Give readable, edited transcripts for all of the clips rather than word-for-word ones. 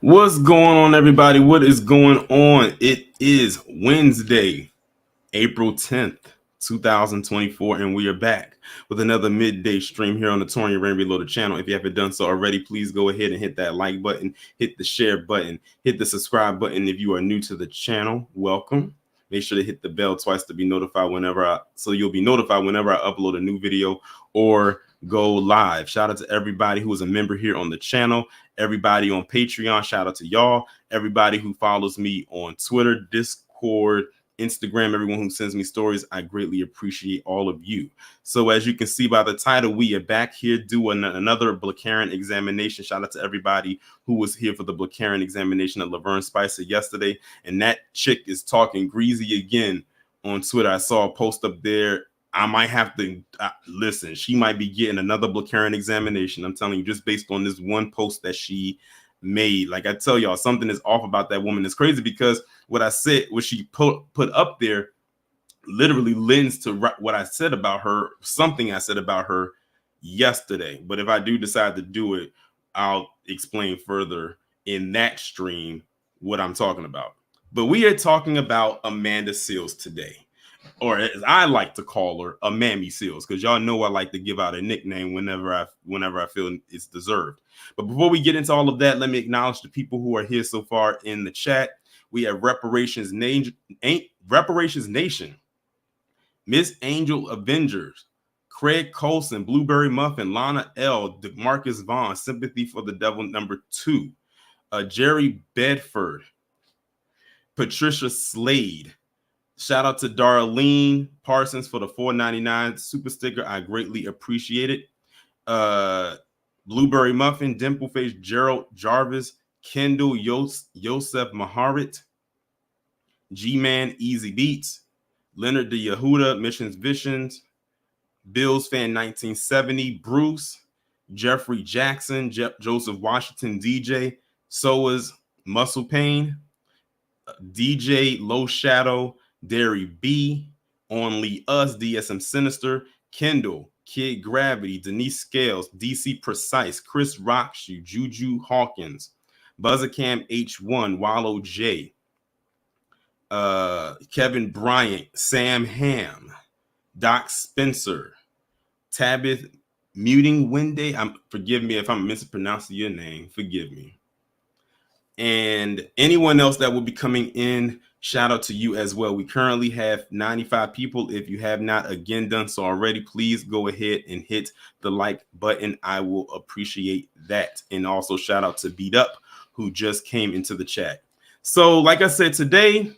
What's going on, everybody? What is going on? It is Wednesday, April 10th, 2024, and we are back with another midday stream here on the Torian Rain Reloaded channel. If you haven't done so already, please go ahead and hit that like button, hit the share button, hit the subscribe button. If you are new to the channel, welcome. Make sure to hit the bell twice to be notified so you'll be notified whenever I upload a new video or go live. Shout out to everybody who is a member here on the channel, everybody on Patreon. Shout out to y'all, everybody who follows me on Twitter, Discord, Instagram, everyone who sends me stories. I greatly appreciate all of you. So as you can see by the title, we are back here doing another Blacarian examination. Shout out to everybody who was here for the Blacarian examination of Laverne Spicer yesterday. And that chick is talking greasy again on Twitter. I saw a post up there. I might have to listen. She might be getting another Blacarian examination. I'm telling you, just based on this one post that she made. Like I tell y'all, something is off about that woman. It's crazy because what she put up there literally lends to what I said about her, something I said about her yesterday. But if I do decide to do it, I'll explain further in that stream what I'm talking about. But we are talking about Amanda Seales today, or as I like to call her, a Mammy Seales, because y'all know I like to give out a nickname whenever I feel it's deserved. But before we get into all of that, let me acknowledge the people who are here so far in the chat. We have Reparations Nation, Miss Angel Avengers, Craig Colson, Blueberry Muffin, Lana L, DeMarcus Vaughn, Sympathy for the Devil #2, Jerry Bedford, Patricia Slade. Shout out to Darlene Parsons for the $4.99 super sticker. I greatly appreciate it. Blueberry Muffin, Dimpleface, Gerald Jarvis, Kendall Yosef Maharit, G-Man Easy Beats, Leonard de Yehuda, Missions Visions, Bills Fan 1970, Bruce, Jeffrey Jackson, Joseph Washington, DJ, Soa's Muscle Pain, DJ Low Shadow, Derry B, Only Us, DSM Sinister, Kendall, Kid Gravity, Denise Scales, DC Precise, Chris Rockshoe, Juju Hawkins, Buzzercam H1, Wallow J, Kevin Bryant, Sam Ham, Doc Spencer, Tabith Muting Wenday. Forgive me if I'm mispronouncing your name. Forgive me. And anyone else that will be coming in, shout out to you as well. We currently have 95 people. If you have not again done so already, please go ahead and hit the like button. I will appreciate that. And also shout out to Beat Up, who just came into the chat. So like I said, today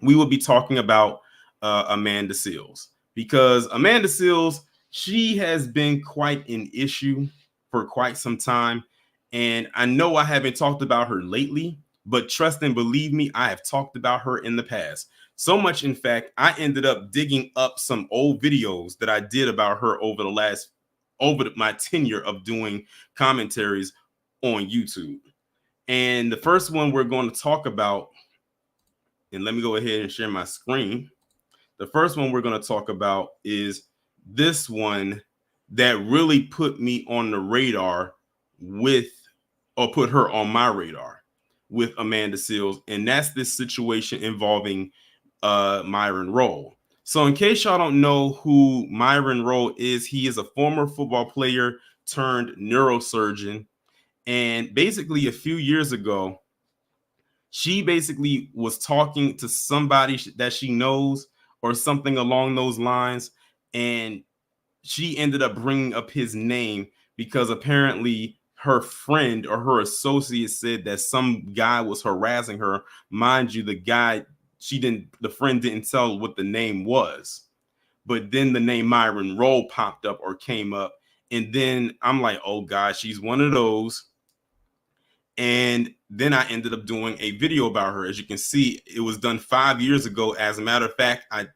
we will be talking about Amanda Seales, because Amanda Seales, she has been quite an issue for quite some time. And I know I haven't talked about her lately, but trust and believe me, I have talked about her in the past. So much, in fact, I ended up digging up some old videos that I did about her over my tenure of doing commentaries on YouTube. And the first one we're going to talk about, and let me go ahead and share my screen. The first one we're going to talk about is this one that really put me on the radar put her on my radar with Amanda Seales, and that's this situation involving Myron Rolle. So in case y'all don't know who Myron Rolle is, he is a former football player turned neurosurgeon. And basically a few years ago, she basically was talking to somebody that she knows or something along those lines. And she ended up bringing up his name because apparently her friend or her associate said that some guy was harassing her. Mind you, the friend didn't tell what the name was, but then the name Myron Rolle popped up or came up. And then I'm like, oh God, she's one of those. And then I ended up doing a video about her. As you can see, it was done 5 years ago. As a matter of fact, I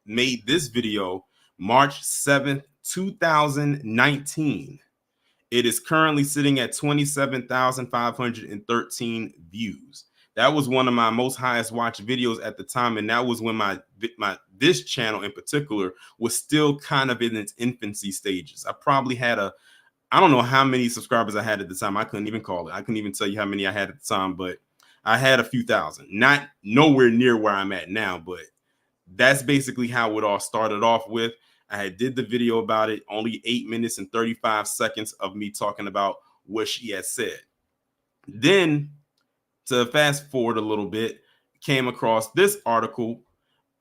made this video March 7th, 2019. It is currently sitting at 27,513 views. That was one of my most highest watched videos at the time, and that was when this channel in particular was still kind of in its infancy stages. I probably had I don't know how many subscribers I had at the time. I couldn't even call it. I couldn't even tell you how many I had at the time, but I had a few thousand. Not nowhere near where I'm at now, but that's basically how it all started off with. I did the video about it, only 8 minutes and 35 seconds of me talking about what she had said. Then, to fast forward a little bit, came across this article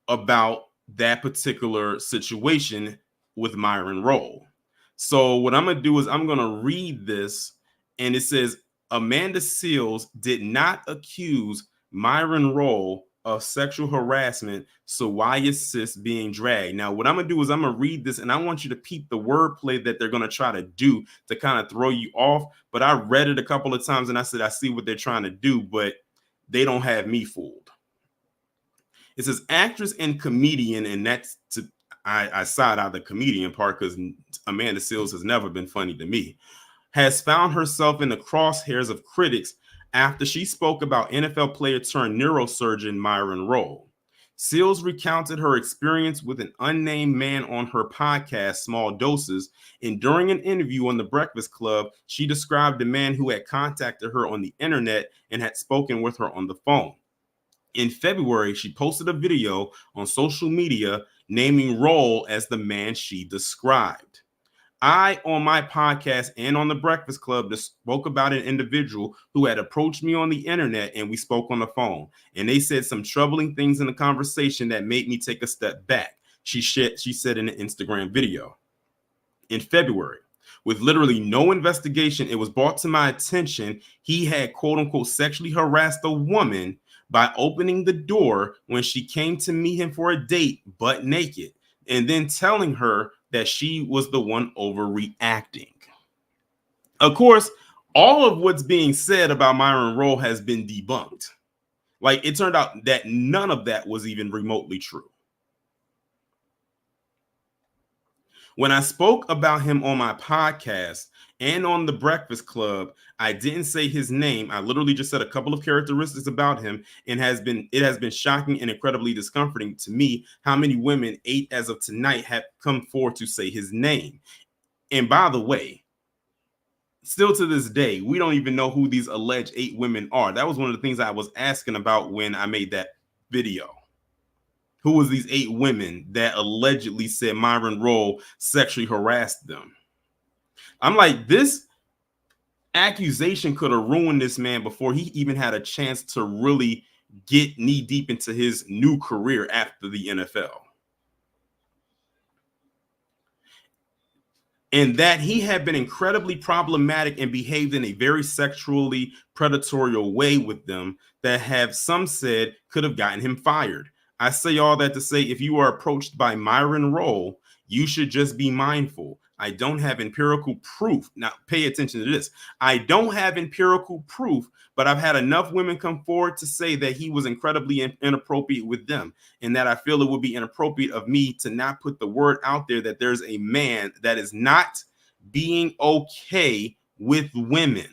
about that particular situation with Myron Rolle. So what I'm going to do is I'm going to read this, and it says Amanda Seales did not accuse Myron Rolle of sexual harassment, so why is sis being dragged? Now, what I'm going to do is I'm going to read this, and I want you to peep the wordplay that they're going to try to do to kind of throw you off. But I read it a couple of times, and I said, I see what they're trying to do, but they don't have me fooled. It says actress and comedian, and that's to I side out the comedian part because Amanda Seales has never been funny to me, has found herself in the crosshairs of critics after she spoke about NFL player turned neurosurgeon Myron Rolle. Seales recounted her experience with an unnamed man on her podcast, Small Doses, and during an interview on The Breakfast Club, she described the man who had contacted her on the internet and had spoken with her on the phone. In February, she posted a video on social media naming Rolle as the man she described. I, on my podcast and on The Breakfast Club, spoke about an individual who had approached me on the internet, and we spoke on the phone. And they said some troubling things in the conversation that made me take a step back, she said in an Instagram video. In February, with literally no investigation, it was brought to my attention he had quote unquote sexually harassed a woman by opening the door when she came to meet him for a date, butt naked, and then telling her that she was the one overreacting. Of course, all of what's being said about Myron Rolle has been debunked. Like, it turned out that none of that was even remotely true. When I spoke about him on my podcast and on The Breakfast Club, I didn't say his name. I literally just said a couple of characteristics about him, and it has been shocking and incredibly discomforting to me how many women, 8 as of tonight, have come forward to say his name. And by the way, still to this day, we don't even know who these alleged 8 women are. That was one of the things I was asking about when I made that video. Who was these 8 women that allegedly said Myron Rolle sexually harassed them? I'm like, this accusation could have ruined this man before he even had a chance to really get knee deep into his new career after the NFL. And that he had been incredibly problematic and behaved in a very sexually predatory way with them that have some said could have gotten him fired. I say all that to say, if you are approached by Myron Rolle, you should just be mindful. I don't have empirical proof. Now, pay attention to this. I don't have empirical proof, but I've had enough women come forward to say that he was incredibly inappropriate with them, and that I feel it would be inappropriate of me to not put the word out there that there's a man that is not being okay with women.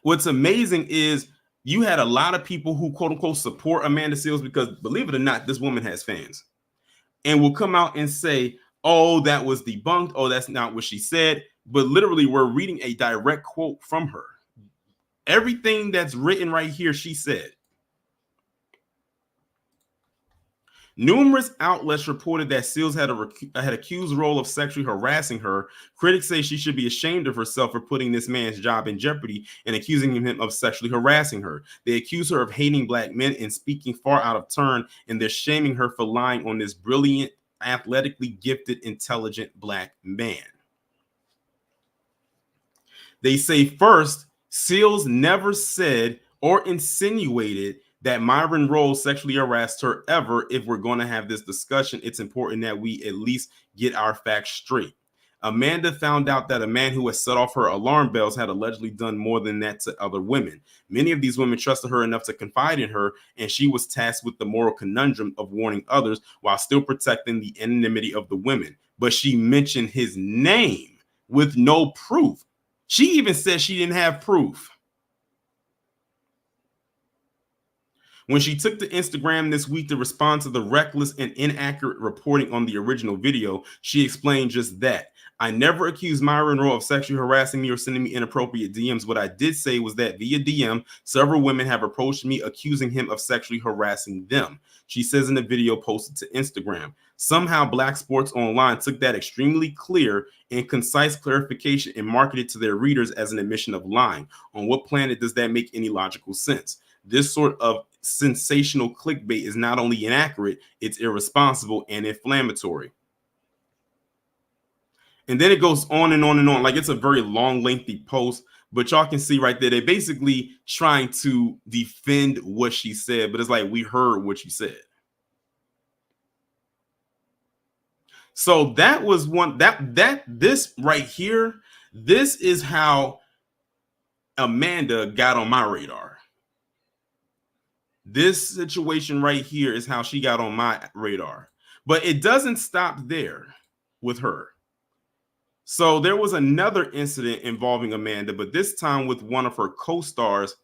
What's amazing is you had a lot of people who quote unquote support Amanda Seales because, believe it or not, this woman has fans, and will come out and say, oh, that was debunked. Oh, that's not what she said. But literally, we're reading a direct quote from her. Everything that's written right here, she said. Numerous outlets reported that Seales had accused Rolle of sexually harassing her. Critics say she should be ashamed of herself for putting this man's job in jeopardy and accusing him of sexually harassing her. They accuse her of hating black men and speaking far out of turn, and they're shaming her for lying on this brilliant, athletically gifted, intelligent black man. They say first, Seales never said or insinuated that Myron Rolle sexually harassed her ever. If we're going to have this discussion, it's important that we at least get our facts straight. Amanda found out that a man who had set off her alarm bells had allegedly done more than that to other women. Many of these women trusted her enough to confide in her, and she was tasked with the moral conundrum of warning others while still protecting the anonymity of the women. But she mentioned his name with no proof. She even said she didn't have proof. When she took to Instagram this week to respond to the reckless and inaccurate reporting on the original video, she explained just that. I never accused Myron Rolle of sexually harassing me or sending me inappropriate DMs. What I did say was that via DM, several women have approached me accusing him of sexually harassing them. She says in the video posted to Instagram. Somehow Black Sports Online took that extremely clear and concise clarification and marketed to their readers as an admission of lying. On what planet does that make any logical sense? This sort of sensational clickbait is not only inaccurate, it's irresponsible and inflammatory. And then it goes on and on and on. Like, it's a very long, lengthy post, but y'all can see right there, they're basically trying to defend what she said, but it's like, we heard what you said. So that was one this right here, this is how Amanda got on my radar. This situation right here is how she got on my radar. But it doesn't stop there with her. So there was another incident involving Amanda, but this time with one of her co-stars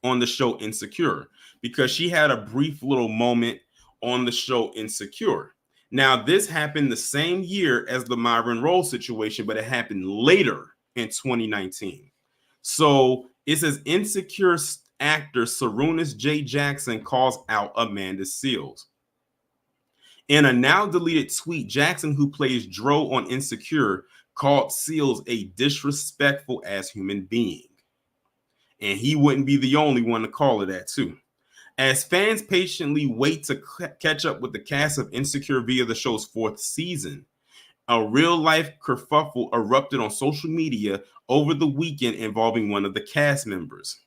on the show Insecure, because she had a brief little moment on the show Insecure. Now, this happened the same year as the Myron Rolle situation, but it happened later in 2019. So it says Insecure actor Sarunas J. Jackson calls out Amanda Seales. In a now deleted tweet, Jackson, who plays Dro on Insecure, called Seales a disrespectful ass human being. And he wouldn't be the only one to call her that too. As fans patiently wait to catch up with the cast of Insecure via the show's 4th season, a real-life kerfuffle erupted on social media over the weekend involving one of the cast members.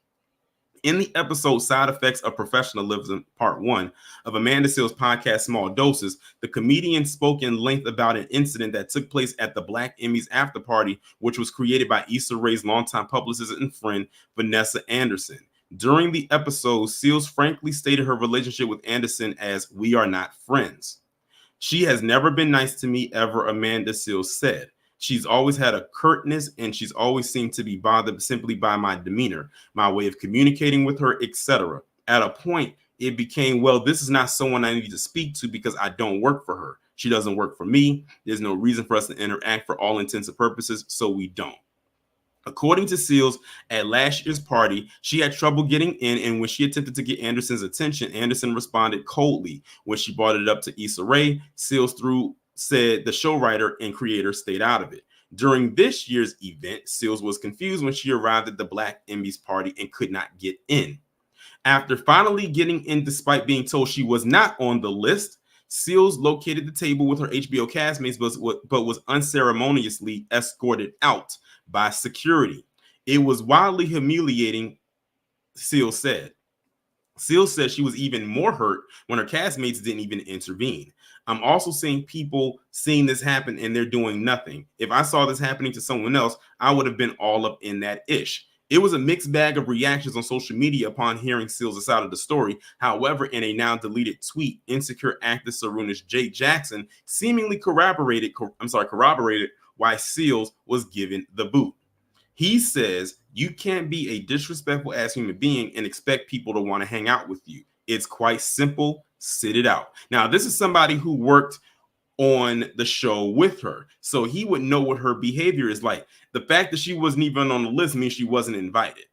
In the episode Side Effects of Professionalism, Part 1 of Amanda Seales' podcast Small Doses, the comedian spoke in length about an incident that took place at the Black Emmys after party, which was created by Issa Rae's longtime publicist and friend, Vanessa Anderson. During the episode, Seales frankly stated her relationship with Anderson as, "We are not friends." "She has never been nice to me ever," Amanda Seales said. "She's always had a curtness, and she's always seemed to be bothered simply by my demeanor, my way of communicating with her, etc. At a point, it became, well, this is not someone I need to speak to because I don't work for her. She doesn't work for me. There's no reason for us to interact for all intents and purposes, so we don't." According to Seales, at last year's party, she had trouble getting in, and when she attempted to get Anderson's attention, Anderson responded coldly. When she brought it up to Issa Rae, Seales said the show writer and creator stayed out of it. During this year's event, Seales was confused when she arrived at the Black Emmys party and could not get in. After finally getting in despite being told she was not on the list, Seales located the table with her HBO castmates but was unceremoniously escorted out by security. "It was wildly humiliating," Seales said. Seales said she was even more hurt when her castmates didn't even intervene. "I'm also seeing people seeing this happen and they're doing nothing. If I saw this happening to someone else, I would have been all up in that ish." It was a mixed bag of reactions on social media upon hearing Seales' side of the story. However, in a now deleted tweet, Insecure actor Sarunas J. Jackson seemingly corroborated why Seales was given the boot. He says, "You can't be a disrespectful ass human being and expect people to want to hang out with you. It's quite simple. Sit it out." Now, this is somebody who worked on the show with her, so he would know what her behavior is like. The fact that she wasn't even on the list means she wasn't invited.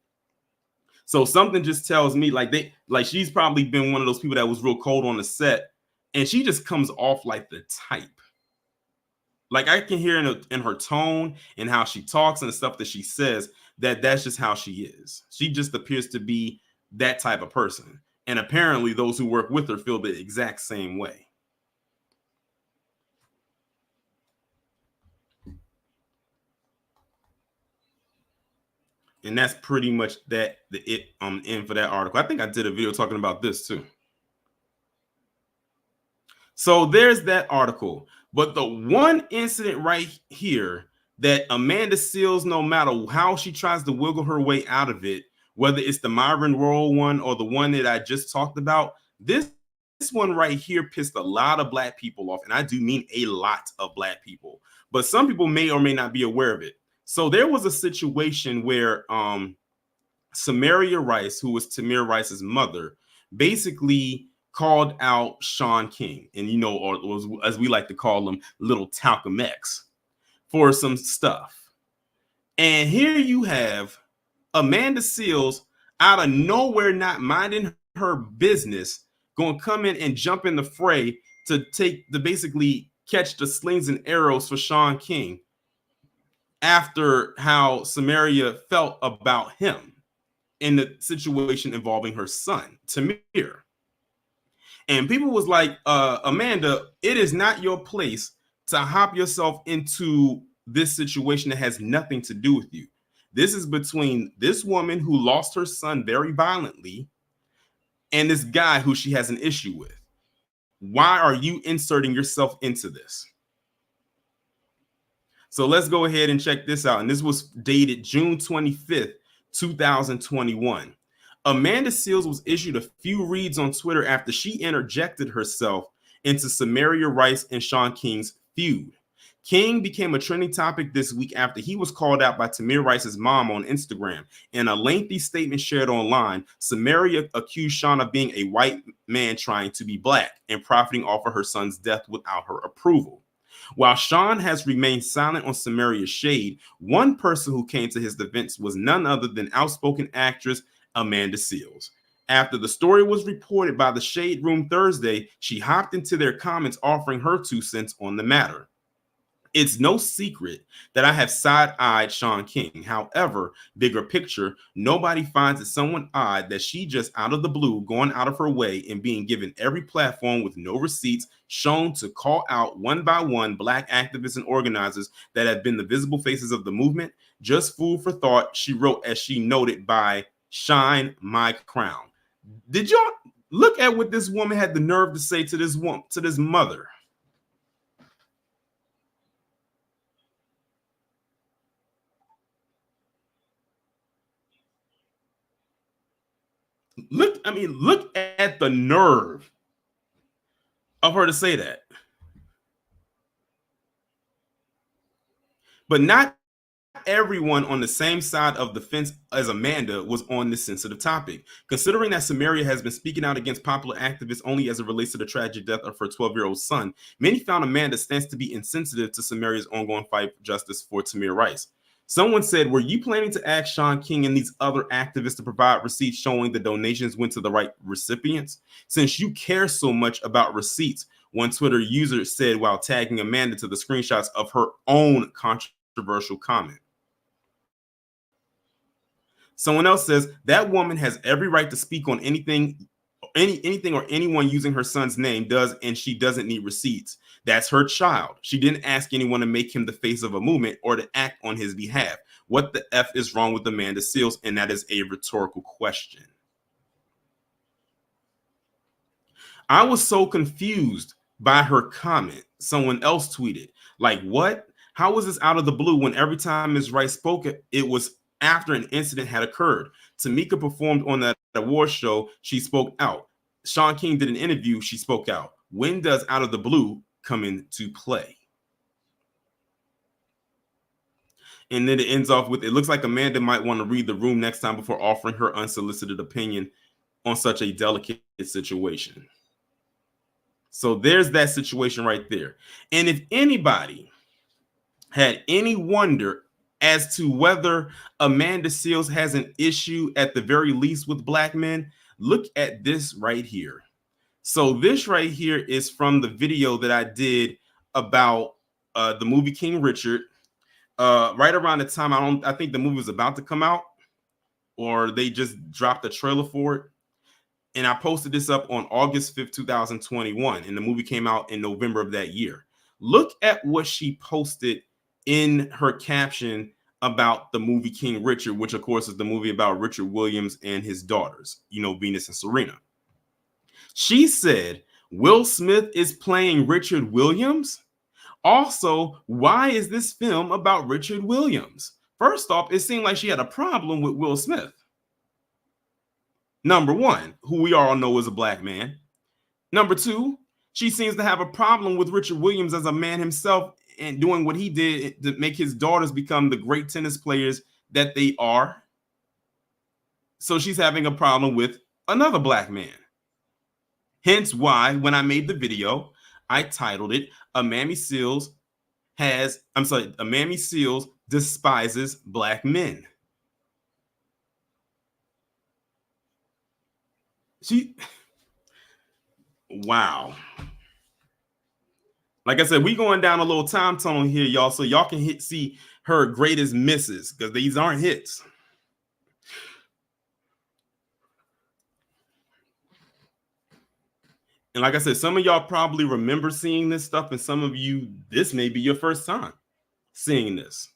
So something just tells me like she's probably been one of those people that was real cold on the set, and she just comes off like the type. Like, I can hear in her tone and how she talks and the stuff that she says that's just how she is. She just appears to be that type of person. And apparently those who work with her feel the exact same way. And that's pretty much the end for that article. I think I did a video talking about this too. So there's that article. But the one incident right here that Amanda Seales, no matter how she tries to wiggle her way out of it, whether it's the Myron Rolle one or the one that I just talked about, this one right here pissed a lot of Black people off. And I do mean a lot of Black people. But some people may or may not be aware of it. So there was a situation where Samaria Rice, who was Tamir Rice's mother, basically called out Sean King, and or as we like to call him, Little Talcum X, for some stuff. And here you have Amanda Seales out of nowhere, not minding her business, going to come in and jump in the fray to basically catch the slings and arrows for Sean King after how Samaria felt about him in the situation involving her son, Tamir. And people was like, Amanda, it is not your place to hop yourself into this situation that has nothing to do with you. This is between this woman who lost her son very violently and this guy who she has an issue with. Why are you inserting yourself into this? So let's go ahead and check this out. And this was dated June 25th, 2021. Amanda Seales was issued a few reads on Twitter after she interjected herself into Tamir Rice and Sean King's feud. King became a trending topic this week after he was called out by Tamir Rice's mom on Instagram. In a lengthy statement shared online, Samaria accused Sean of being a white man trying to be black and profiting off of her son's death without her approval. While Sean has remained silent on Samaria's shade, one person who came to his defense was none other than outspoken actress Amanda Seales. After the story was reported by the Shade Room Thursday, she hopped into their comments offering her 2 cents on the matter. It's no secret that I have side-eyed Sean King. However, bigger picture, nobody finds it somewhat odd that she just out of the blue going out of her way and being given every platform with no receipts shown to call out one by one black activists and organizers that have been the visible faces of the movement. Just food for thought, she wrote as she noted by Shine My Crown. Did y'all look at what this woman had the nerve to say to this woman, to this mother? Look at the nerve of her to say that. But not everyone on the same side of the fence as Amanda was on this sensitive topic. Considering that Samaria has been speaking out against popular activists only as it relates to the tragic death of her 12-year-old son, many found Amanda stands to be insensitive to Samaria's ongoing fight for justice for Tamir Rice. Someone said, were you planning to ask Sean King and these other activists to provide receipts showing the donations went to the right recipients? Since you care so much about receipts, one Twitter user said while tagging Amanda to the screenshots of her own controversial comment. Someone else says that woman has every right to speak on anything or anyone using her son's name does, and she doesn't need receipts. That's her child. She didn't ask anyone to make him the face of a movement or to act on his behalf. What the F is wrong with Amanda Seales? And that is a rhetorical question. I was so confused by her comment. Someone else tweeted, like, what? How was this out of the blue when every time Ms. Rice spoke, it was after an incident had occurred? Tamika performed on that award show. She spoke out. Sean King did an interview. She spoke out. When does out of the blue come into play? And then it ends off with, it looks like Amanda might want to read the room next time before offering her unsolicited opinion on such a delicate situation. So there's that situation right there. And if anybody had any wonder as to whether Amanda Seales has an issue at the very least with black men, look at this right here. So this right here is from the video that I did about the movie King Richard. Right around the time I think the movie was about to come out, or they just dropped a trailer for it. And I posted this up on August 5th, 2021, and the movie came out in November of that year. Look at what she posted in her caption about the movie King Richard, which of course is the movie about Richard Williams and his daughters, Venus and Serena. She said, Will Smith is playing Richard Williams? Also, why is this film about Richard Williams? First off, it seemed like she had a problem with Will Smith. Number one, who we all know is a black man. Number two, she seems to have a problem with Richard Williams as a man himself and doing what he did to make his daughters become the great tennis players that they are. So she's having a problem with another black man. Hence why, when I made the video, I titled it, Amanda Seales Mamie Seals despises black men. Wow. Like I said, we going down a little time tunnel here, y'all, so y'all can see her greatest misses, because these aren't hits. And like I said, some of y'all probably remember seeing this stuff, and some of you, this may be your first time seeing this.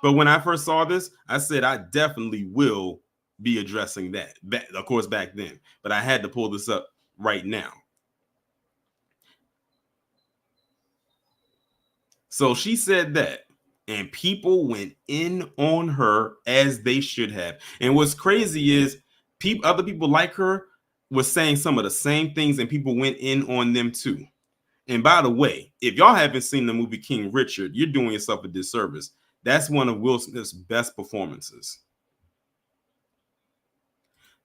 But when I first saw this, I said I definitely will be addressing that. Of course, back then. But I had to pull this up right now. So she said that, and people went in on her as they should have. And what's crazy is other people like her was saying some of the same things, and people went in on them too. And by the way, if y'all haven't seen the movie King Richard, you're doing yourself a disservice. That's one of Will Smith's best performances.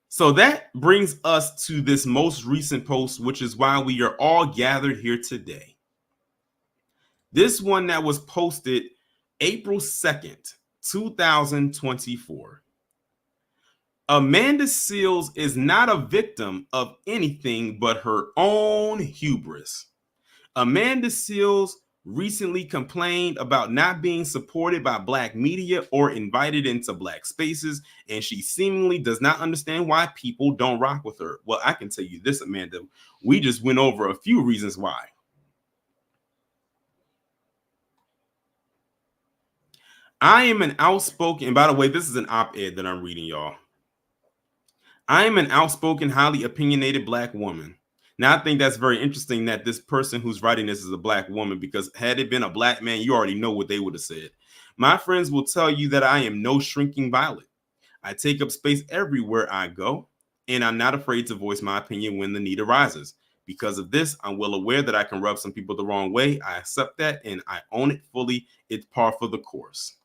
So that brings us to this most recent post, which is why we are all gathered here today. This one that was posted April 2nd, 2024. Amanda Seales is not a victim of anything but her own hubris. Amanda Seales recently complained about not being supported by black media or invited into black spaces, and she seemingly does not understand why people don't rock with her. Well, I can tell you this, Amanda. We just went over a few reasons why. I am an outspoken, and by the way, this is an op-ed that I'm reading, y'all. I am an outspoken, highly opinionated black woman. Now, I think that's very interesting that this person who's writing this is a black woman, because had it been a black man, you already know what they would have said. My friends will tell you that I am no shrinking violet. I take up space everywhere I go, and I'm not afraid to voice my opinion when the need arises. Because of this, I'm well aware that I can rub some people the wrong way. I accept that, and I own it fully. It's par for the course.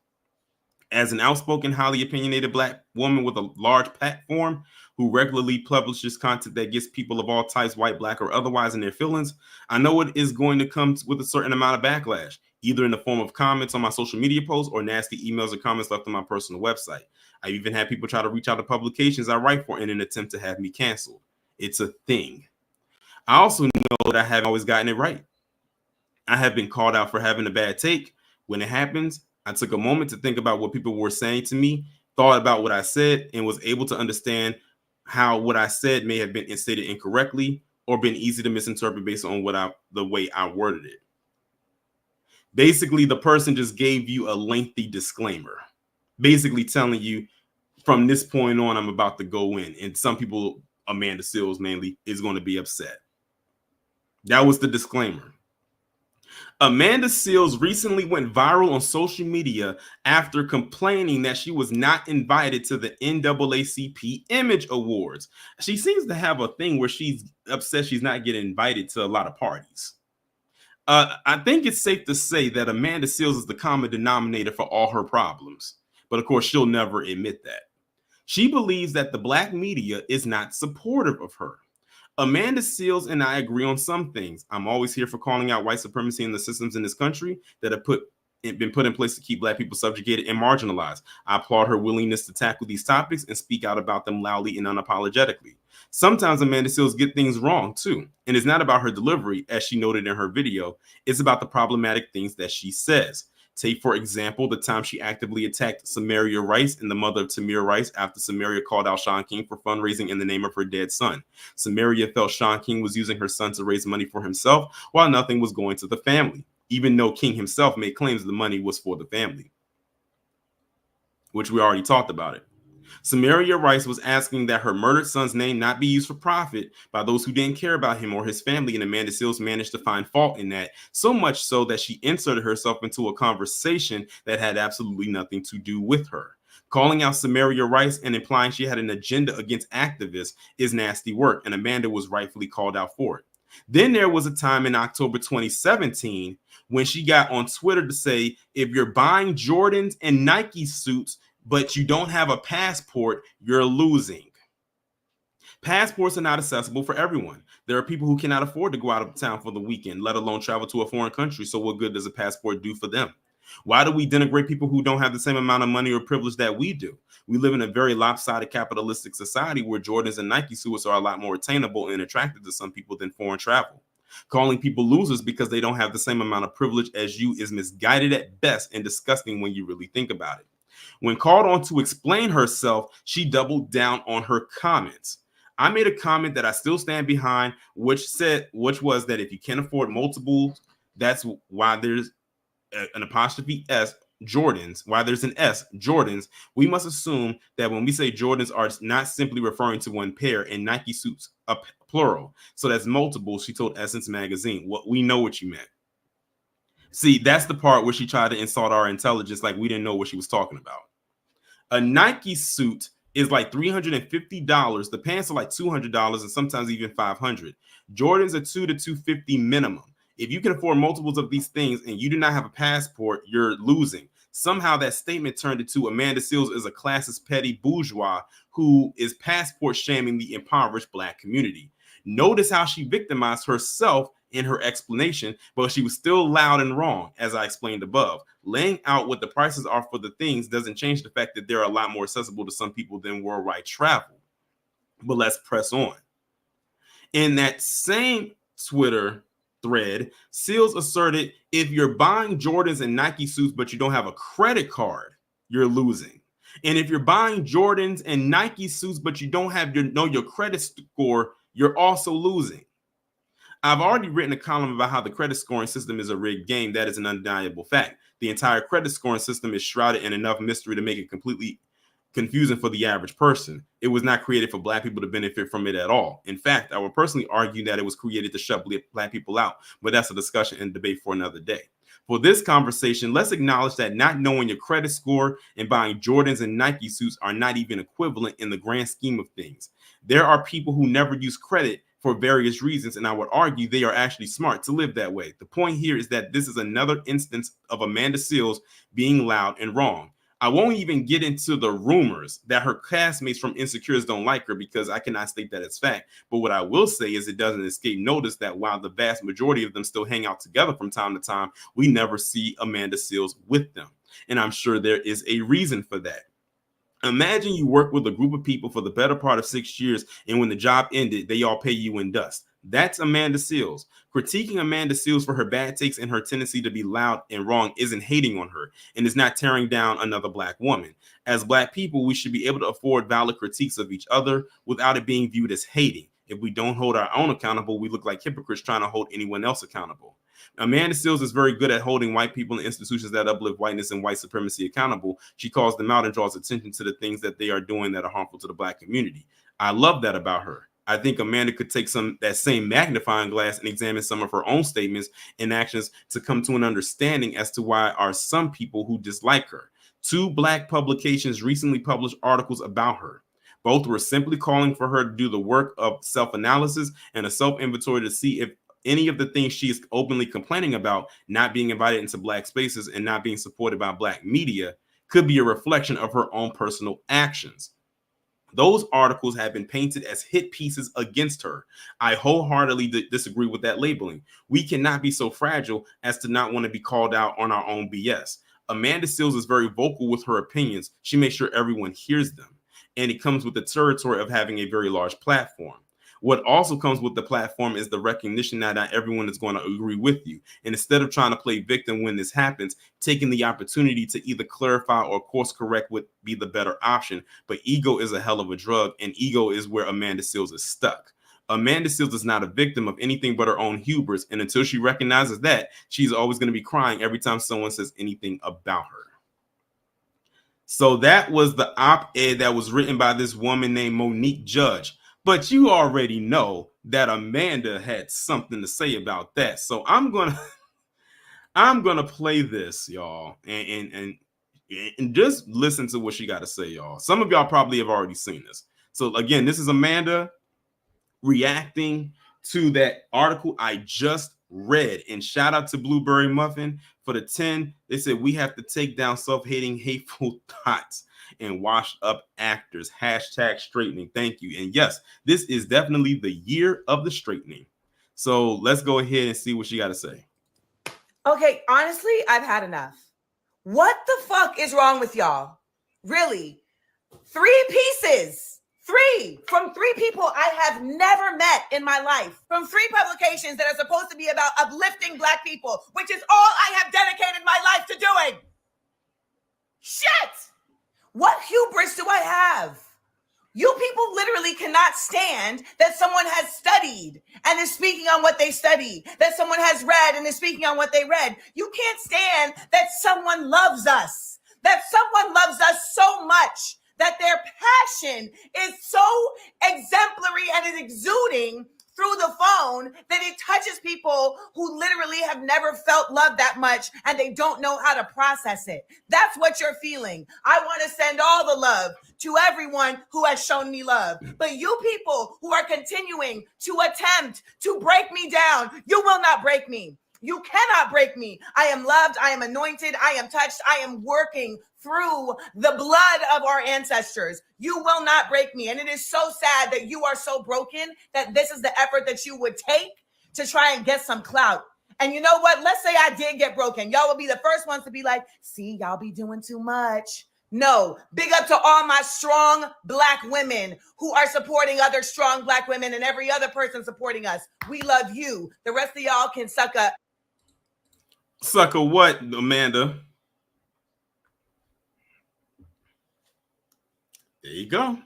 As an outspoken, highly opinionated black woman with a large platform who regularly publishes content that gets people of all types, white, black, or otherwise, in their feelings, I know it is going to come with a certain amount of backlash, either in the form of comments on my social media posts or nasty emails or comments left on my personal website. I've even had people try to reach out to publications I write for in an attempt to have me canceled. It's a thing. I also know that I haven't always gotten it right. I have been called out for having a bad take. When it happens, I took a moment to think about what people were saying to me, thought about what I said, and was able to understand how what I said may have been stated incorrectly or been easy to misinterpret based on the way I worded it. Basically, the person just gave you a lengthy disclaimer, basically telling you from this point on, I'm about to go in. And some people, Amanda Seales mainly, is going to be upset. That was the disclaimer. Amanda Seales recently went viral on social media after complaining that she was not invited to the NAACP Image Awards. She seems to have a thing where she's upset she's not getting invited to a lot of parties. I think it's safe to say that Amanda Seales is the common denominator for all her problems. But of course, she'll never admit that. She believes that the black media is not supportive of her. Amanda Seales and I agree on some things. I'm always here for calling out white supremacy and the systems in this country that have been put in place to keep black people subjugated and marginalized. I applaud her willingness to tackle these topics and speak out about them loudly and unapologetically. Sometimes Amanda Seales gets things wrong too, and it's not about her delivery, as she noted in her video. It's about the problematic things that she says. Take, for example, the time she actively attacked Samaria Rice and the mother of Tamir Rice after Samaria called out Shaun King for fundraising in the name of her dead son. Samaria felt Shaun King was using her son to raise money for himself while nothing was going to the family, even though King himself made claims the money was for the family, which we already talked about it. Samaria Rice was asking that her murdered son's name not be used for profit by those who didn't care about him or his family, and Amanda Seales managed to find fault in that, so much so that she inserted herself into a conversation that had absolutely nothing to do with her. Calling out Samaria Rice and implying she had an agenda against activists is nasty work, and Amanda was rightfully called out for it. Then there was a time in October 2017 when she got on Twitter to say, if you're buying Jordans and Nike suits, but you don't have a passport, you're losing. Passports are not accessible for everyone. There are people who cannot afford to go out of town for the weekend, let alone travel to a foreign country. So, what good does a passport do for them? Why do we denigrate people who don't have the same amount of money or privilege that we do? We live in a very lopsided capitalistic society where Jordans and Nike suits are a lot more attainable and attractive to some people than foreign travel. Calling people losers because they don't have the same amount of privilege as you is misguided at best and disgusting when you really think about it. When called on to explain herself, she doubled down on her comments. I made a comment that I still stand behind, which was that if you can't afford multiples, that's why there's an apostrophe S Jordans, why there's an S Jordans, we must assume that when we say Jordans are not simply referring to one pair and Nike suits a plural. So that's multiple, she told Essence Magazine. What we know what you meant. See, that's the part where she tried to insult our intelligence like we didn't know what she was talking about. A Nike suit is like $350. The pants are like $200 and sometimes even $500. Jordans are $200 to $250 minimum. If you can afford multiples of these things and you do not have a passport, you're losing. Somehow that statement turned into Amanda Seales is a classist petty bourgeois who is passport shaming the impoverished Black community. Notice how she victimized herself in her explanation, but she was still loud and wrong, as I explained above. Laying out what the prices are for the things doesn't change the fact that they're a lot more accessible to some people than worldwide travel. But let's press on. In that same Twitter thread, Seales asserted if you're buying Jordans and Nike suits but you don't have a credit card, you're losing. And if you're buying Jordans and Nike suits but you don't have your credit score, you're also losing. I've already written a column about how the credit scoring system is a rigged game. That is an undeniable fact. The entire credit scoring system is shrouded in enough mystery to make it completely confusing for the average person. It was not created for Black people to benefit from it at all. In fact, I would personally argue that it was created to shut Black people out, but that's a discussion and debate for another day. For this conversation, let's acknowledge that not knowing your credit score and buying Jordans and Nike suits are not even equivalent in the grand scheme of things. There are people who never use credit for various reasons, and I would argue they are actually smart to live that way. The point here is that this is another instance of Amanda Seales being loud and wrong. I won't even get into the rumors that her castmates from Insecures don't like her because I cannot state that as fact. But what I will say is it doesn't escape notice that while the vast majority of them still hang out together from time to time, we never see Amanda Seales with them. And I'm sure there is a reason for that. Imagine you work with a group of people for the better part of 6 years, and when the job ended, they all pay you in dust. That's Amanda Seales. Critiquing Amanda Seales for her bad takes and her tendency to be loud and wrong isn't hating on her, and is not tearing down another Black woman. As Black people, we should be able to afford valid critiques of each other without it being viewed as hating. If we don't hold our own accountable, we look like hypocrites trying to hold anyone else accountable. Amanda Seales is very good at holding white people and institutions that uplift whiteness and white supremacy accountable. She calls them out and draws attention to the things that they are doing that are harmful to the Black community. I love that about her. I think Amanda could take that same magnifying glass and examine some of her own statements and actions to come to an understanding as to why are some people who dislike her. 2 Black publications recently published articles about her. Both were simply calling for her to do the work of self-analysis and a self-inventory to see if any of the things she is openly complaining about, not being invited into Black spaces and not being supported by Black media, could be a reflection of her own personal actions. Those articles have been painted as hit pieces against her. I wholeheartedly disagree with that labeling. We cannot be so fragile as to not want to be called out on our own BS. Amanda Seales is very vocal with her opinions. She makes sure everyone hears them. And it comes with the territory of having a very large platform. What also comes with the platform is the recognition that not everyone is going to agree with you. And instead of trying to play victim when this happens, taking the opportunity to either clarify or course correct would be the better option. But ego is a hell of a drug, and ego is where Amanda Seales is stuck. Amanda Seales is not a victim of anything but her own hubris. And until she recognizes that, she's always going to be crying every time someone says anything about her. So that was the op-ed that was written by this woman named Monique Judge. But you already know that Amanda had something to say about that. So I'm gonna play this, y'all, and just listen to what she got to say, y'all. Some of y'all probably have already seen this. So again, this is Amanda reacting to that article I just read. And shout out to Blueberry Muffin for the 10. They said we have to take down self-hating, hateful thoughts. and washed up actors. Hashtag straightening. Thank you. And yes, this is definitely the year of the straightening. So let's go ahead and see what she got to say. Okay, honestly, I've had enough. What the fuck is wrong with y'all? Really? 3 pieces. 3 from 3 people I have never met in my life, from 3 publications that are supposed to be about uplifting Black people, which is all I have dedicated my life to doing. Shit! What hubris do I have? You people literally cannot stand that someone has studied and is speaking on what they studied, that someone has read and is speaking on what they read. You can't stand that someone loves us, that someone loves us so much that their passion is so exemplary and is exuding through the phone that it touches people who literally have never felt love that much and they don't know how to process it. That's what you're feeling. I want to send all the love to everyone who has shown me love. But you people who are continuing to attempt to break me down, you will not break me. You cannot break me. I am loved. I am anointed. I am touched. I am working through the blood of our ancestors. You will not break me. And it is so sad that you are so broken that this is the effort that you would take to try and get some clout. And you know what? Let's say I did get broken. Y'all will be the first ones to be like, see, y'all be doing too much. No, big up to all my strong Black women who are supporting other strong Black women and every other person supporting us. We love you. The rest of y'all can suck up. Sucker what, Amanda? There you go.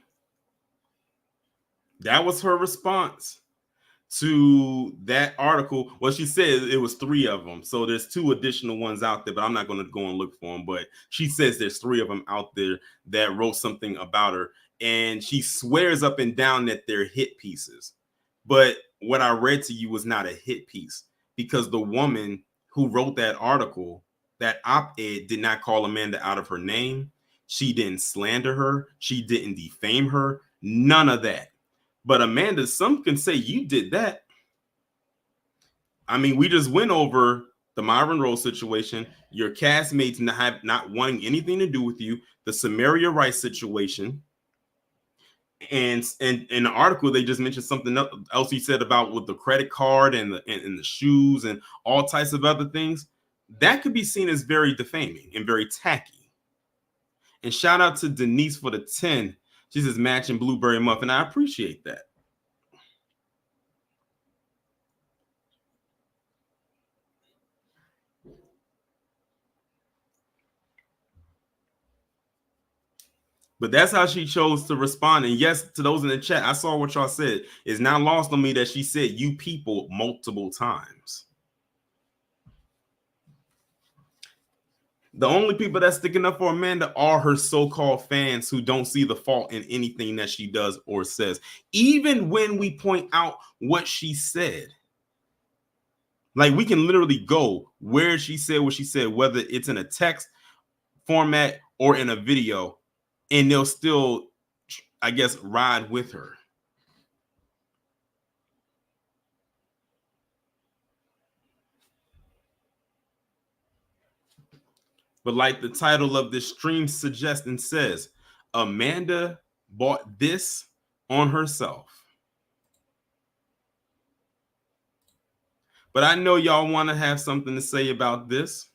That was her response to that article. Well, she said it was 3 of them. So there's 2 additional ones out there, but I'm not going to go and look for them. But she says there's 3 of them out there that wrote something about her. And she swears up and down that they're hit pieces. But what I read to you was not a hit piece, because the woman who wrote that article, that op-ed, did not call Amanda out of her name. She didn't slander her. She didn't defame her. None of that. But Amanda, some can say you did that. I mean, we just went over the Myron Rolle situation, your castmates not wanting anything to do with you, the Tamir Rice situation. And in the article, they just mentioned something else you said about with the credit card and the shoes and all types of other things. That could be seen as very defaming and very tacky. And shout out to Denise for the 10. She says matching blueberry muffin. I appreciate that. But that's how she chose to respond. And yes, to those in the chat, I saw what y'all said. It's not lost on me that she said you people multiple times. The only people that's sticking up for Amanda are her so-called fans who don't see the fault in anything that she does or says, even when we point out what she said. Like, we can literally go where she said what she said, whether it's in a text format or in a video, and they'll still, I guess, ride with her. But like the title of this stream suggests and says, Amanda bought this on herself. But I know y'all want to have something to say about this.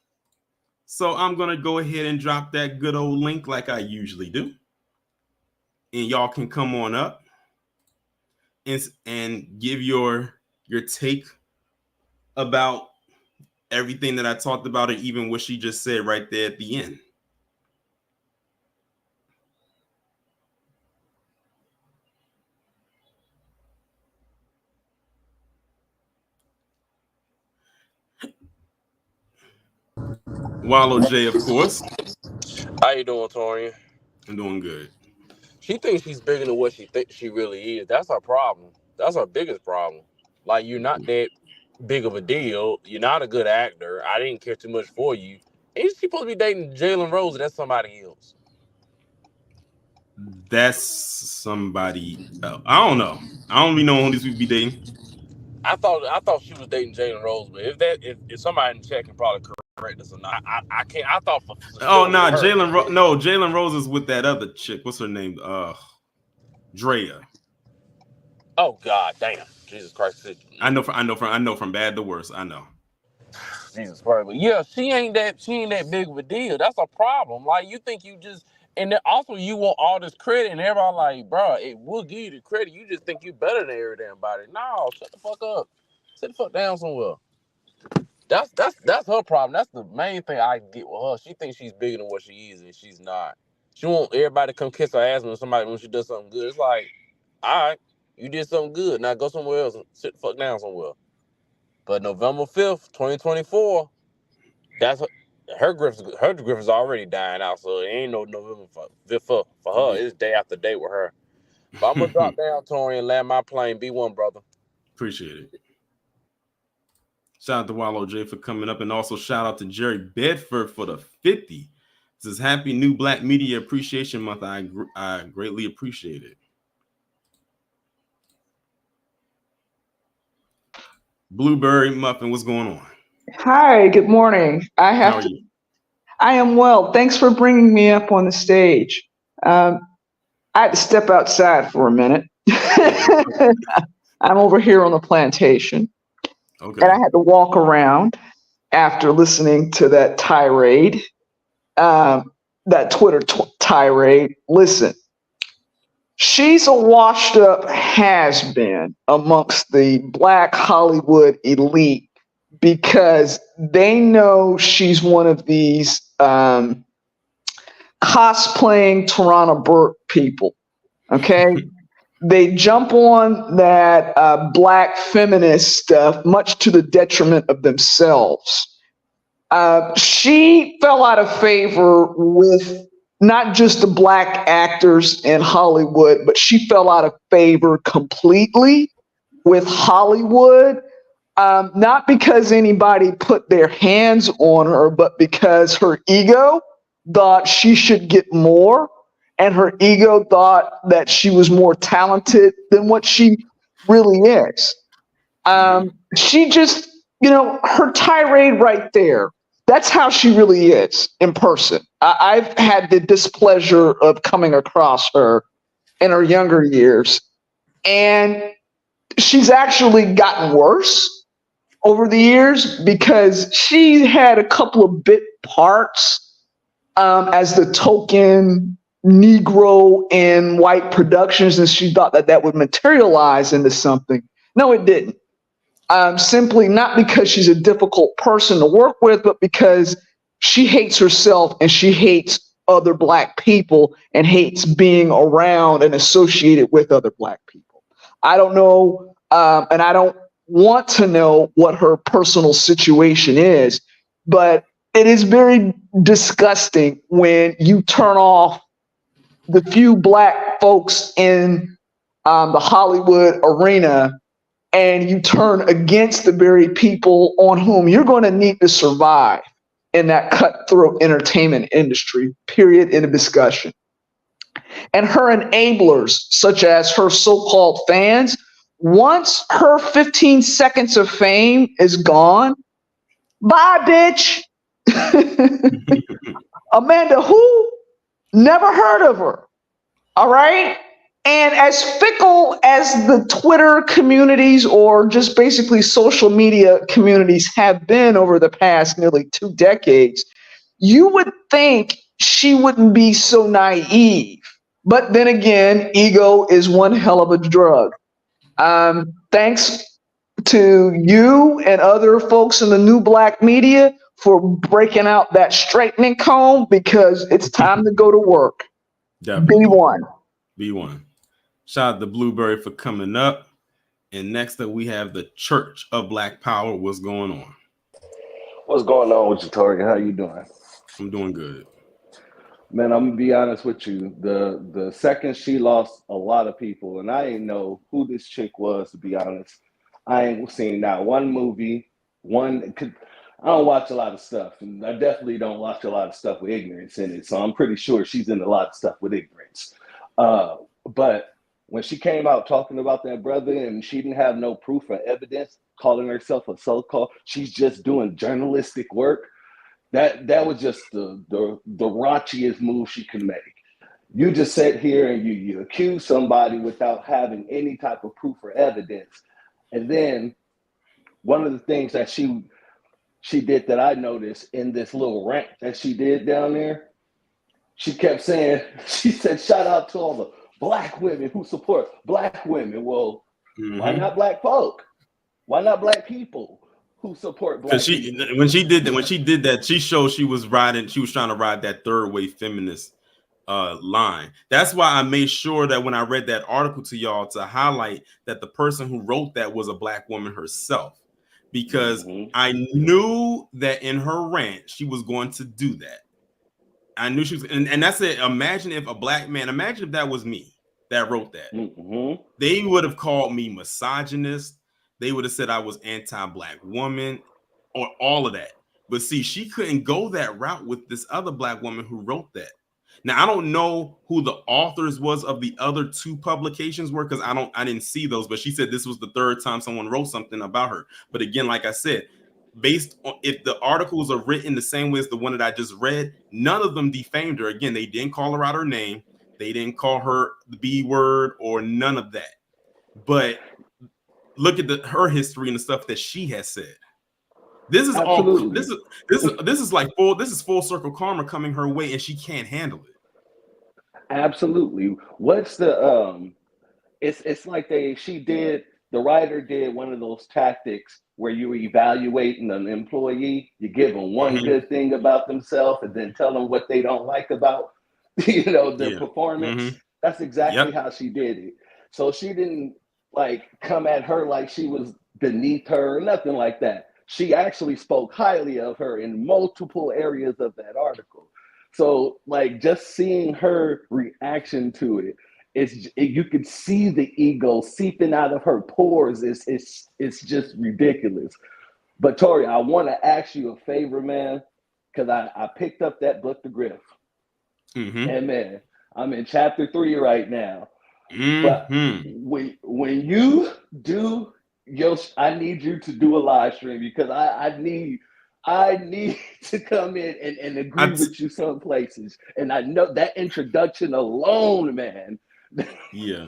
So I'm going to go ahead and drop that good old link like I usually do. And y'all can come on up and give your take about everything that I talked about, or even what she just said right there at the end. Wallow J, of course. How you doing, Torian? I'm doing good. She thinks she's bigger than what she thinks she really is. That's her problem. That's her biggest problem. Like, you're not that big of a deal. You're not a good actor. I didn't care too much for you. And you're supposed to be dating Jalen Rose, and that's somebody else. That's somebody else. I don't know. I don't even know who these people be dating. I thought she was dating Jalen Rose, but if somebody in the chat can probably correct. directors or not. I can't. I thought for Oh sure no, with her. Jalen Rose is with that other chick. What's her name? Drea. Oh God, damn, Jesus Christ! I know from bad to worse. I know. Jesus Christ. But yeah, she ain't that big of a deal. That's a problem. Like you think you just and then also you want all this credit and everybody like, bro, it will give you the credit. You just think you better than every damn body. No, shut the fuck up. Sit the fuck down somewhere. That's her problem. That's the main thing I get with her. She thinks she's bigger than what she is, and she's not. She want everybody to come kiss her ass when she does something good. It's like, all right, you did something good. Now go somewhere else and sit the fuck down somewhere. But November 5th, 2024, that's her Griffith's already dying out, so it ain't no November 5th for her. It's day after day with her. But I'm gonna drop down, Tori, and land my plane. B1, brother. Appreciate it. Shout out to Wallow J for coming up, and also shout out to Jerry Bedford for the 50. This is Happy New Black Media Appreciation Month. I greatly appreciate it. Blueberry Muffin, what's going on? Hi, good morning. How are you? I am well. Thanks for bringing me up on the stage. I had to step outside for a minute. I'm over here on the plantation. Okay. And I had to walk around after listening to that tirade, that Twitter tirade. Listen, she's a washed up has-been amongst the Black Hollywood elite because they know she's one of these cosplaying Toronto Burke people. Okay. They jump on that Black feminist stuff, much to the detriment of themselves. She fell out of favor with not just the Black actors in Hollywood, but she fell out of favor completely with Hollywood. Not because anybody put their hands on her, but because her ego thought she should get more. And her ego thought that she was more talented than what she really is. She just, her tirade right there, that's how she really is in person. I've had the displeasure of coming across her in her younger years. And she's actually gotten worse over the years because she had a couple of bit parts as the token Negro in white productions, and she thought that would materialize into something. No, it didn't. Simply not because she's a difficult person to work with, but because she hates herself and she hates other Black people and hates being around and associated with other Black people. I don't know, and I don't want to know what her personal situation is, but it is very disgusting when you turn off the few Black folks in the Hollywood arena and you turn against the very people on whom you're going to need to survive in that cutthroat entertainment industry, period, in a discussion. And her enablers, such as her so-called fans, once her 15 seconds of fame is gone, bye, bitch. Amanda, who? Never heard of her. All right. And as fickle as the Twitter communities or just basically social media communities have been over the past nearly 2 decades, you would think she wouldn't be so naive. But then again, ego is one hell of a drug. Thanks to you and other folks in the new Black media for breaking out that straightening comb, because it's time to go to work. Definitely. B1. Shout out to Blueberry for coming up. And next up, we have the Church of Black Power. What's going on? What's going on with you, Tori? How you doing? I'm doing good. Man, I'm gonna be honest with you. The second she lost a lot of people, and I didn't know who this chick was, to be honest. I ain't seen not one movie, I don't watch a lot of stuff, and I definitely don't watch a lot of stuff with ignorance in it. So I'm pretty sure she's in a lot of stuff with ignorance. But when she came out talking about that brother and she didn't have no proof or evidence, calling herself a so-called, she's just doing journalistic work. That was just the raunchiest move she could make. You just sit here and you accuse somebody without having any type of proof or evidence. And then one of the things that she did that I noticed in this little rant that she did down there, she kept saying, she said, shout out to all the black women who support black women. Well, why not black folk? Why not black people who support black people? Because when she did that, she showed she was trying to ride that third wave feminist line. That's why I made sure that when I read that article to y'all to highlight that the person who wrote that was a black woman herself, because I knew that in her rant she was going to do that. I knew she was, and that's it. Imagine if that was me that wrote that. They would have called me misogynist. They would have said I was anti-black woman or all of that. But see, she couldn't go that route with this other black woman who wrote that. Now, I don't know who the authors was of the other two publications were, because I didn't see those, but she said this was the third time someone wrote something about her. But again, like I said, based on if the articles are written the same way as the one that I just read, none of them defamed her. Again, they didn't call her out her name. They didn't call her the B word or none of that. But look at her history and the stuff that she has said. This is Absolutely. this is full circle karma coming her way, and she can't handle it. Absolutely. What's the it's like the writer did one of those tactics where you evaluating an employee, you give them one good thing about themselves and then tell them what they don't like about their performance. That's exactly how she did it. So she didn't like come at her like she was beneath her or nothing like that. She actually spoke highly of her in multiple areas of that article. So like just seeing her reaction to it, you could see the ego seeping out of her pores. It's just ridiculous. But Tori, I want to ask you a favor, man, because I picked up that book, The Grift. And man, I'm in chapter 3 right now. But when you do I need you to do a live stream, because I need to come in and agree with you some places. And I know that introduction alone, man. Yeah.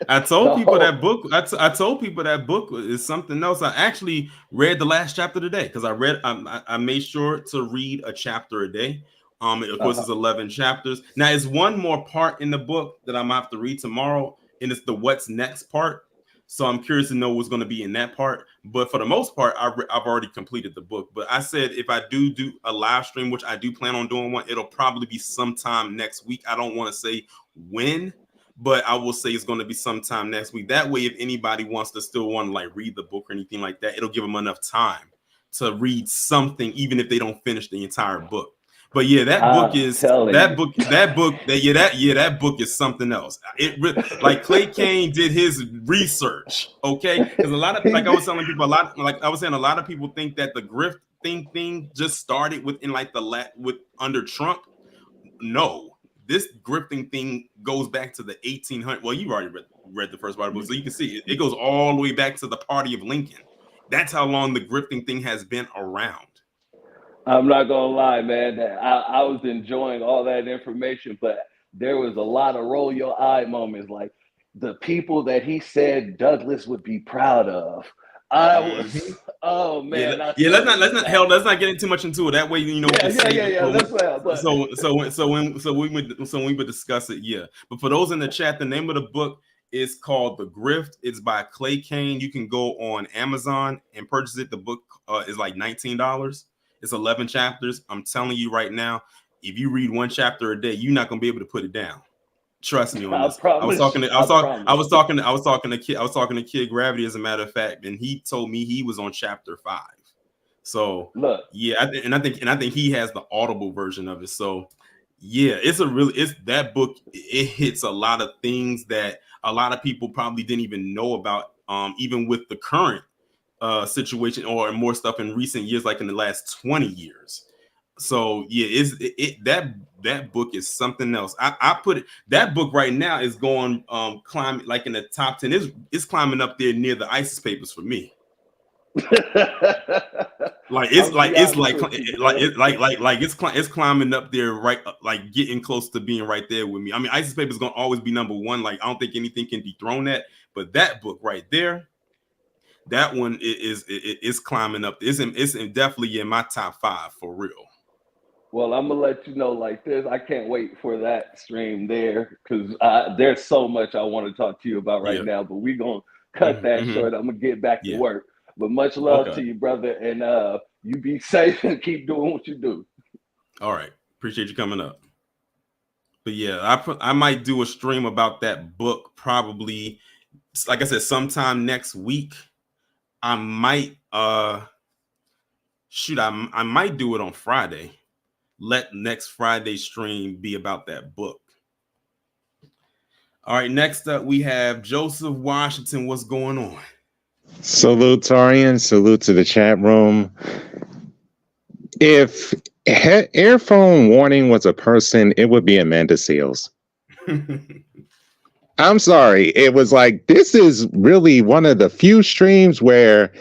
I told people that book. I told people that book is something else. I actually read the last chapter today because I made sure to read a chapter a day. Of course, it's 11 chapters. Now, it's one more part in the book that I'm gonna have to read tomorrow, and it's the what's next part. So I'm curious to know what's going to be in that part. But for the most part, I've already completed the book. But I said if I do a live stream, which I do plan on doing one, it'll probably be sometime next week. I don't want to say when, but I will say it's going to be sometime next week. That way, if anybody wants to still want to like read the book or anything like that, it'll give them enough time to read something, even if they don't finish the entire book. But yeah, that book is something else. Like Clay Kane did his research, okay? Because a lot of like I was telling people, a lot of people think that the grift thing just started under Trump. No, this grifting thing goes back to the 1800s. Well, you've already read the first part of the book, so you can see it goes all the way back to the party of Lincoln. That's how long the grifting thing has been around. I'm not gonna lie, man. I was enjoying all that information, but there was a lot of roll your eye moments, like the people that he said Douglas would be proud of. Oh man. Let's not get too much into it. That way, So we would discuss it. Yeah. But for those in the chat, the name of the book is called The Grift. It's by Clay Kane. You can go on Amazon and purchase it. The book is like $19. It's 11 chapters. I'm telling you right now, if you read one chapter a day, you're not gonna be able to put it down. Trust me on this. I was talking to Kid Gravity, as a matter of fact, and he told me he was on chapter 5. So look, yeah, I think he has the Audible version of it. So yeah, it's that book. It hits a lot of things that a lot of people probably didn't even know about, even with the current situation or more stuff in recent years, like in the last 20 years. So yeah, that book is something else. I put it, that book right now is going climbing like in the top 10. It's climbing up there near the ISIS papers for me. Like it's climbing up there, right? Like getting close to being right there with me. I mean, ISIS Paper is gonna always be number one. Like I don't think anything can dethrone that. But that book right there, that one is climbing up. It's definitely in my top 5 for real. Well, I'm gonna let you know like this. I can't wait for that stream there because there's so much I want to talk to you about right now. But we're gonna cut that short. I'm gonna get back to work. But much love to you, brother, and you be safe and keep doing what you do. All right, appreciate you coming up. But yeah, I might do a stream about that book probably, like I said, sometime next week. I might I might do it on Friday. Let next Friday's stream be about that book. All right, next up we have Joseph Washington. What's going on? Salute, Torian. Salute to the chat room. If earphone warning was a person, it would be Amanda Seales. I'm sorry. It was like, this is really one of the few streams where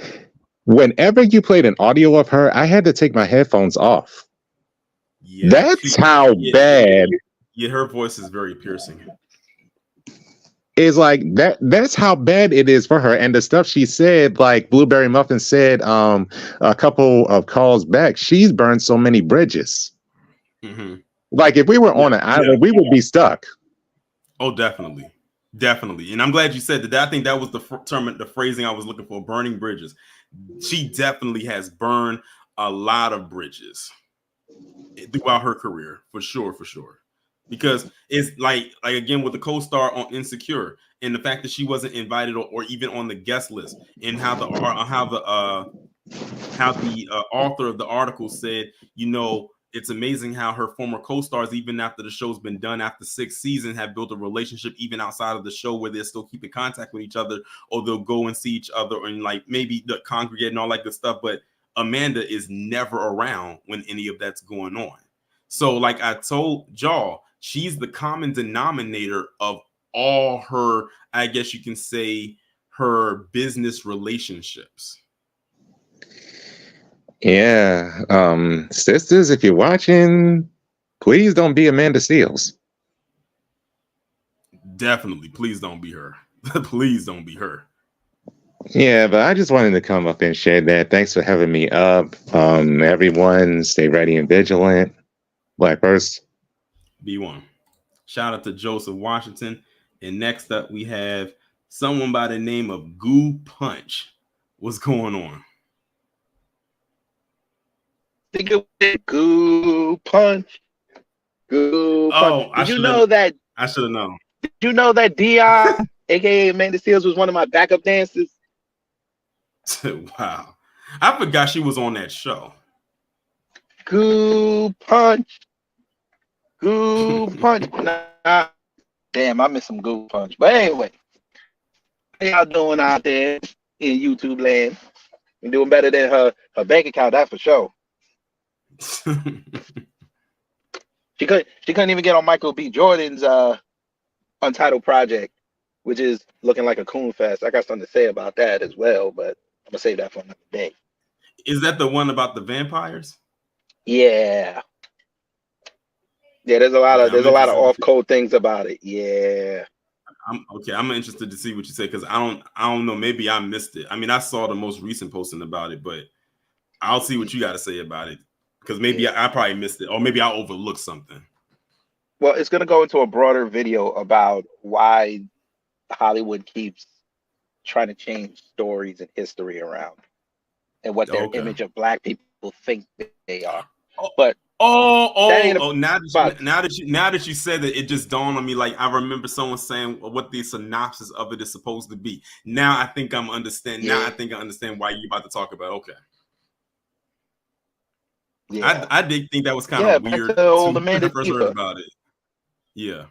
whenever you played an audio of her, I had to take my headphones off. Yeah, that's how bad. Yeah, her voice is very piercing. Is like that's how bad it is for her. And the stuff she said, like Blueberry Muffin said a couple of calls back, she's burned so many bridges. Like if we were on an island, we would be stuck. Oh, definitely. And I'm glad you said that. I think that was the phrasing I was looking for, burning bridges. She definitely has burned a lot of bridges throughout her career, for sure. Because it's like again with the co-star on Insecure and the fact that she wasn't invited or even on the guest list, and how the author of the article said, it's amazing how her former co-stars, even after the show's been done after 6 seasons, have built a relationship even outside of the show where they're still keeping contact with each other, or they'll go and see each other and like maybe congregate and all that good stuff. But Amanda is never around when any of that's going on. So like I told y'all, she's the common denominator of all her, I guess you can say, her business relationships. Yeah. Sisters, if you're watching, please don't be Amanda Seales. Definitely. Please don't be her. Please don't be her. Yeah, but I just wanted to come up and share that. Thanks for having me up. Everyone, stay ready and vigilant. Black first. B1. Shout out to Joseph Washington. And next up, we have someone by the name of Goo Punch. What's going on? Goo Punch. Did you know that? I should have known. Did you know that Dion, aka Amanda Seales, was one of my backup dancers? Wow. I forgot she was on that show. Goo Punch. Nah, damn, I miss some Goo Punch. But anyway, how y'all doing out there in YouTube land? You're doing better than her bank account, that's for sure. She couldn't even get on Michael B. Jordan's Untitled Project, which is looking like a coon fest. I got something to say about that as well, but I'm gonna save that for another day. Is that the one about the vampires? Yeah. There's a lot of off-code things about it. Yeah. I'm interested to see what you say, because I don't know. Maybe I missed it. I mean, I saw the most recent posting about it, but I'll see what you got to say about it, because maybe I probably missed it, or maybe I overlooked something. Well, it's going to go into a broader video about why Hollywood keeps trying to change stories and history around, and what their image of Black people think they are. But now that you said that, it just dawned on me. Like, I remember someone saying what the synopsis of it is supposed to be. Now I think I'm understanding. Yeah. Now I think I understand why you're about to talk about. Okay. Yeah. I did think that was kind of weird when I first heard about it. Yeah.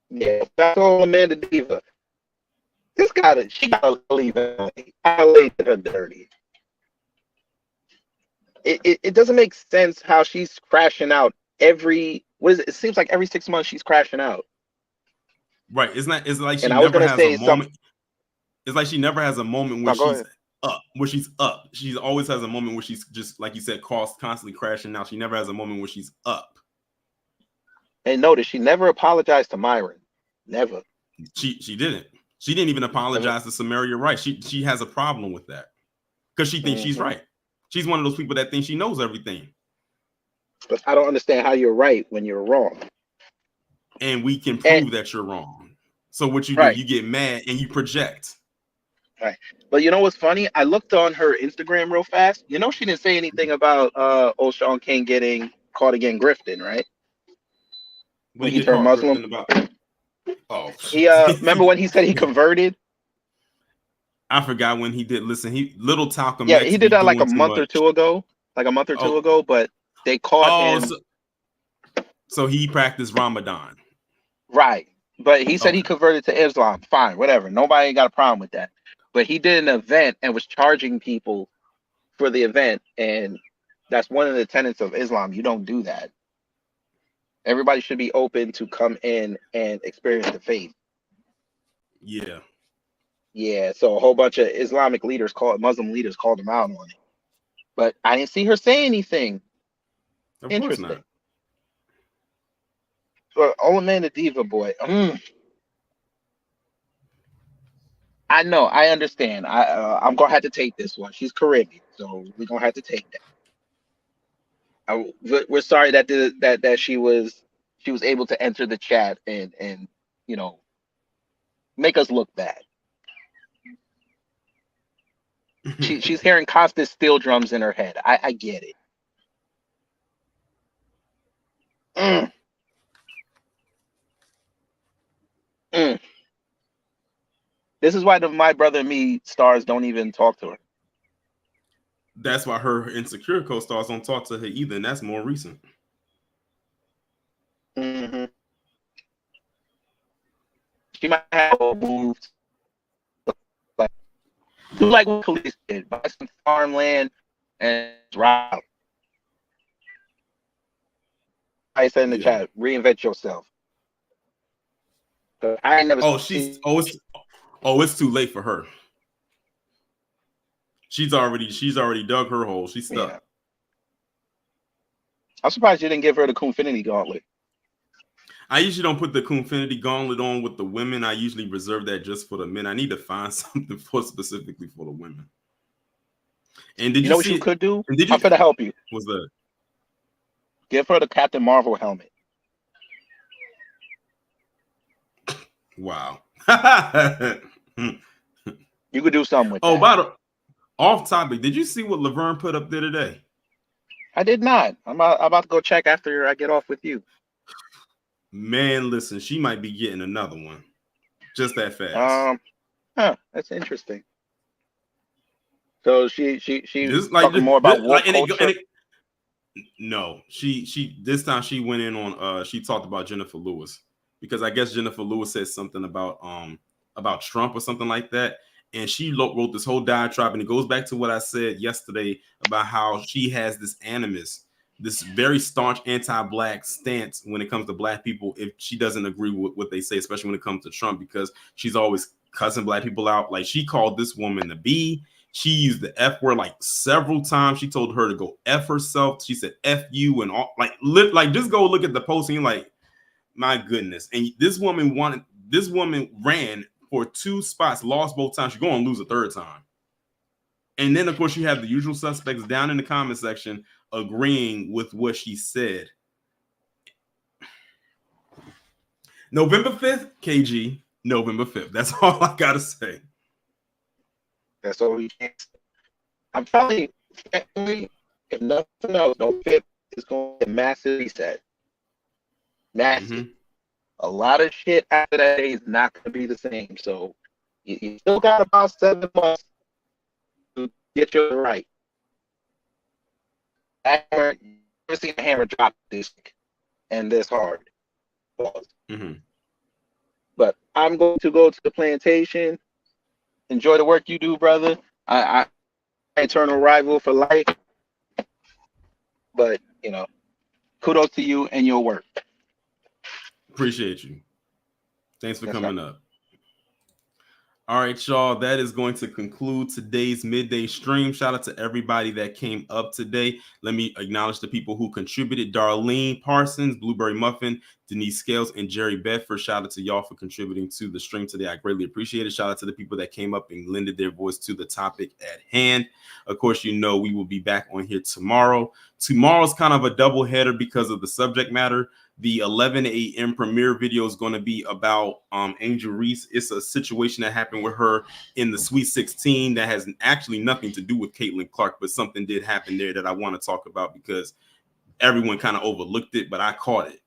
Yeah, that's old Amanda Diva. She gotta leave her. I laid her dirty. It doesn't make sense how she's crashing out it seems like every 6 months she's crashing out. Right. It's like she never has a moment. It's like she never has a moment where up. Where she's up. She always has a moment where she's just, like you said, constantly crashing out. She never has a moment where she's up. And notice she never apologized to Myron. Never. She didn't. She didn't even apologize to Tamir Rice. She has a problem with that because she thinks she's right. She's one of those people that thinks she knows everything. But I don't understand how you're right when you're wrong. And we can prove that you're wrong. So what you do, you get mad and you project. Right. But you know what's funny? I looked on her Instagram real fast. You know, she didn't say anything about old Sean King getting caught again grifting, right? When he turned Muslim. He remember when he said he converted? I forgot when he did. Listen, Little Talcum. Yeah, he did that like a month or two ago. But they caught him. So he practiced Ramadan. Right. But he said he converted to Islam. Fine, whatever. Nobody got a problem with that. But he did an event and was charging people for the event. And that's one of the tenets of Islam. You don't do that. Everybody should be open to come in and experience the faith. Yeah. Yeah. So a whole bunch of Muslim leaders called him out on it. But I didn't see her say anything. Of Interesting. course not. So, Olamanda Diva boy. I know, I understand. I'm gonna have to take this one. She's Caribbean, so we're gonna have to take that. We're sorry that she was able to enter the chat and you know make us look bad. She's hearing constant steel drums in her head. I get it. This is why the My Brother and Me stars don't even talk to her. That's why her Insecure co-stars don't talk to her either, and that's more recent. Mm-hmm. She might have moved, do like what police did, buy some farmland and drive. I said in the chat, reinvent yourself. I ain't never. It's too late for her. She's already dug her hole. She's stuck. Yeah. I'm surprised you didn't give her the Coonfinity Gauntlet. I usually don't put the Coonfinity Gauntlet on with the women. I usually reserve that just for the men. I need to find something specifically for the women. And did you know what you could do? I'm gonna help you. What's that? Give her the Captain Marvel helmet. Wow. You could do something with that. By the off topic, did you see what Laverne put up there today? I did not. I'm about to go check after I get off with you. Man, listen, she might be getting another one. Just that fast. That's interesting. So she's talking more about war culture. No, she this time she went in on she talked about Jennifer Lewis, because I guess Jennifer Lewis said something about Trump or something like that, and she wrote this whole diatribe, and it goes back to what I said yesterday about how she has this animus, this very staunch anti-black stance when it comes to black people if she doesn't agree with what they say, especially when it comes to Trump, because she's always cussing black people out. Like, she called this woman the B. She used the F word like several times. She told her to go F herself. She said F you and all, like just go look at the posting. Like, my goodness. And this woman ran for 2 spots, lost both times. She's going to lose a third time. And then, of course, you have the usual suspects down in the comment section agreeing with what she said. November 5th, KG, November 5th. That's all I got to say. That's all we can say. I'm telling you, if nothing else, November 5th is going to be a massive reset. Massive. Mm-hmm. A lot of shit after that day is not going to be the same. So you still got about 7 months to get your right. Never seen a hammer drop this and this hard. Mm-hmm. But I'm going to go to the plantation. Enjoy the work you do, brother. I eternal rival for life. But, kudos to you and your work. Appreciate you. Thanks for coming up. All right, y'all. That is going to conclude today's midday stream. Shout out to everybody that came up today. Let me acknowledge the people who contributed: Darlene Parsons, Blueberry Muffin, Denise Scales, and Jerry Bedford. Shout out to y'all for contributing to the stream today. I greatly appreciate it. Shout out to the people that came up and lended their voice to the topic at hand. Of course, you know we will be back on here tomorrow. Tomorrow's kind of a double header because of the subject matter. The 11 a.m. premiere video is going to be about Angel Reese. It's a situation that happened with her in the Sweet 16 that has actually nothing to do with Caitlin Clark, but something did happen there that I want to talk about because everyone kind of overlooked it, but I caught it.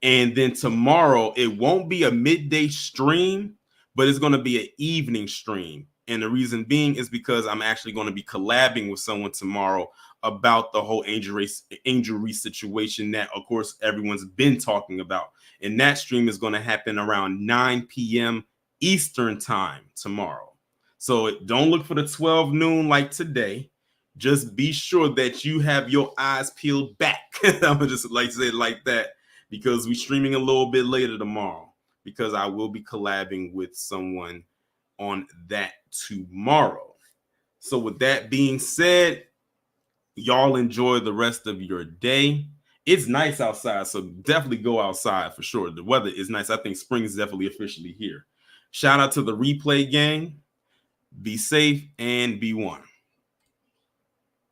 And then tomorrow, it won't be a midday stream, but it's going to be an evening stream. And the reason being is because I'm actually going to be collabing with someone tomorrow about the whole Angel Reese situation that, of course, everyone's been talking about. And that stream is going to happen around 9 p.m. Eastern time tomorrow. So don't look for the 12 noon like today. Just be sure that you have your eyes peeled back. I'm going to just like say it like that because we're streaming a little bit later tomorrow because I will be collabing with someone on that tomorrow. So with that being said, y'all enjoy the rest of your day. It's nice outside, so definitely go outside for sure. The weather is nice. I think spring is definitely officially here. Shout out to the replay gang. Be safe and be one.